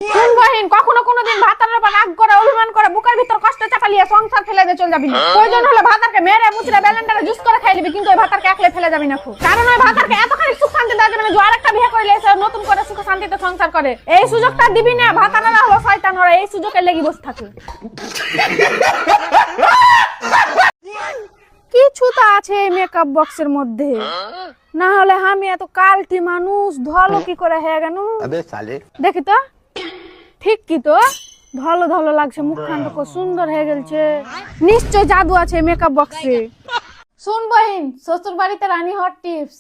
শুন বহিন, কখনো কোনোদিন ভাতারের উপর রাগ করে অভিমান করে বুকের ভিতর কষ্ট চাপালিয়ে সংসার ফেলে দিয়ে চলে যাবি না। প্রয়োজন হলে ভাতারকে মেরে মুচড়ে ব্যালেন্ডারে জুস করে খাই দিবি, কিন্তু ওই ভাতারকে একলে ফেলে যাবি না। কারণ ওই ভাতারকে এতখানি সুখ শান্তি দেওয়া যাবে না যে আরেকটা বিয়ে করলে এসে নতুন করে সুখ শান্তিতে সংসার করে। এই সুযোগটা দিবি না। ভাতারেরা হলো শয়তান, ওরা এই সুযোগে লেগে বসে থাকে। কিছু তো আছে এই মেকআপ বক্সের মধ্যে, না হলে আমি এত কালটি মানুষ ধলো কি করে হয়ে গেল। দেখি তো ঠিক কি তো ধলো ধলো লাগছে, মুখখান তো খুব সুন্দর হয়ে গেছে। নিশ্চয় জাদু আছে মেকআপ বক্সে। শুন বহিন, শ্বশুর বাড়িতে রানী হট টিপস।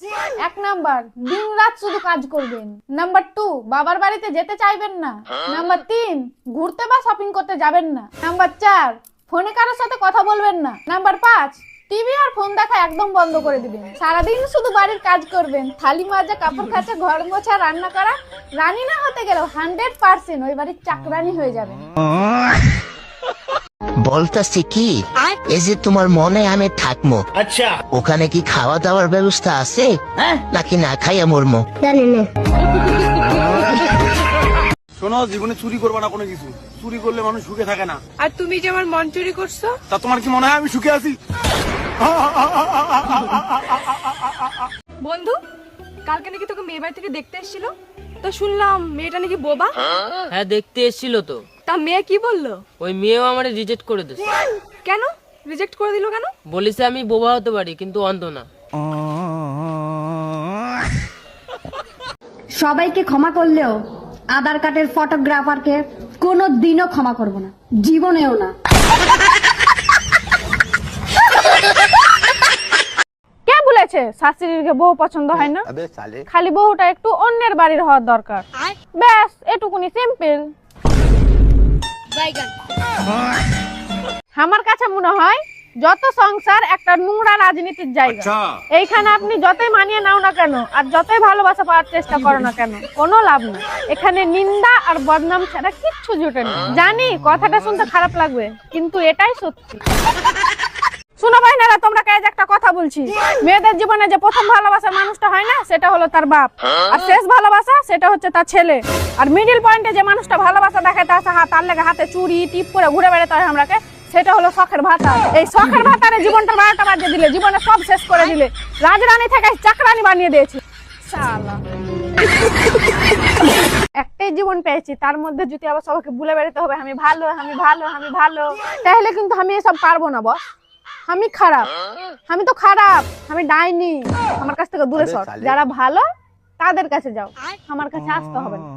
1 নাম্বার, দিন রাত শুধু কাজ করবেন। নাম্বার 2, বাবার বাড়িতে যেতে চাইবেন না। নাম্বার 3, ঘুরতে বা শপিং করতে যাবেন না। নাম্বার 4, ফোনে কারোর সাথে কথা বলবেন না। নাম্বার 5, টিভি আর ফোন দেখা একদম বন্ধ করে দিবেন। সারাদিন শুধু বাড়ির কাজ করবেন, থালি মাজা, কাপড় কাচা, ঘর মোছা, রান্না করা। রানী না হতে গেলেও 100% ওই বাড়ির চাকরানি হয়ে যাবেন। বলতাছি কি, এই যে তোমার মনে আমি থাকবো, আচ্ছা ওখানে কি খাওয়া দাওয়ার ব্যবস্থা আছে নাকি না খাইয়া মরমো? জানি না। শোনো, জীবনে চুরি করবা না কোনো কিছু। চুরি করলে মানুষ সুখে থাকে না। আর তুমি যে আমার মন চুরি করছো, তা তোমার কি মনে হয় আমি সুখে আছি? বন্ধু কালকে নাকি তোকে মেয়ে বাড়ি থেকে দেখতে এসেছিল, তো শুনলাম মেয়েটা নাকি বোবা। হ্যাঁ, দেখতে এসেছিল তো। তা মেয়ে কি বললো? ওই মেয়েও আমারে রিজেক্ট করে দিয়েছে। কেন রিজেক্ট করে দিল কেন? বলিছে আমি বোবা হতে পারি কিন্তু অন্ধ না। সবাইকে ক্ষমা করলেও আধার কার্ডের ফটোগ্রাফারকে কোনো দিনও ক্ষমা করব না, জীবনেও না। কে বলেছে শাশুড়িকে বউ পছন্দ হয় না? খালি বউটা একটু অন্যের বাড়ির হওয়ার দরকার, ব্যাস এটুকুনি, সিম্পল। আমার কাছে মনে হয় যত সংসার একটা নোংরা রাজনীতির জায়গা। এইখানে আপনি যতই মানিয়ে নাও না কেন আর যতই ভালোবাসা পাওয়ার চেষ্টা করো না কেন, কোনো লাভ নেই। এখানে নিন্দা আর বদনাম ছাড়া কিচ্ছু জুটে না। জানি কথাটা শুনতে খারাপ লাগবে, কিন্তু এটাই সত্যি। শুনো ভাইনারা, তোমরা কাজ একটা কথা বলছি। মেয়েদের জীবনে যে প্রথম ভালোবাসার মানুষটা হয় না, সেটা হলো তার বাপ। আর শেষ ভালোবাসা সেটা হচ্ছে তার ছেলে। আর মিডিল পয়েন্টে যে মানুষটা ভালোবাসা দেখাতে আসে, তার লেগে হাতে চুড়ি টিপ করে ঘুরে বেড়াতে হয় আমরাকে, সেটা হলো শখের ভাতার। এই শখের ভাতারে জীবনটা 12টা বাজিয়ে দিলে, জীবনে সব শেষ করে দিলে। রাজরানী থেকে চাকরানি বানিয়ে দিয়েছি। শালা একটাই জীবন পেয়েছি, তার মধ্যে যদি আবার সবাইকে ভুলে বেড়াতে হবে আমি ভালো, আমি ভালো, আমি ভালো, তাহলে কিন্তু আমি এসব পারবো না বস। আমি খারাপ, আমি তো খারাপ, আমি ডাইনি। আমার কাছ থেকে দূরে সর। যারা ভালো তাদের কাছে যাও, আমার কাছে আসতে হবে না।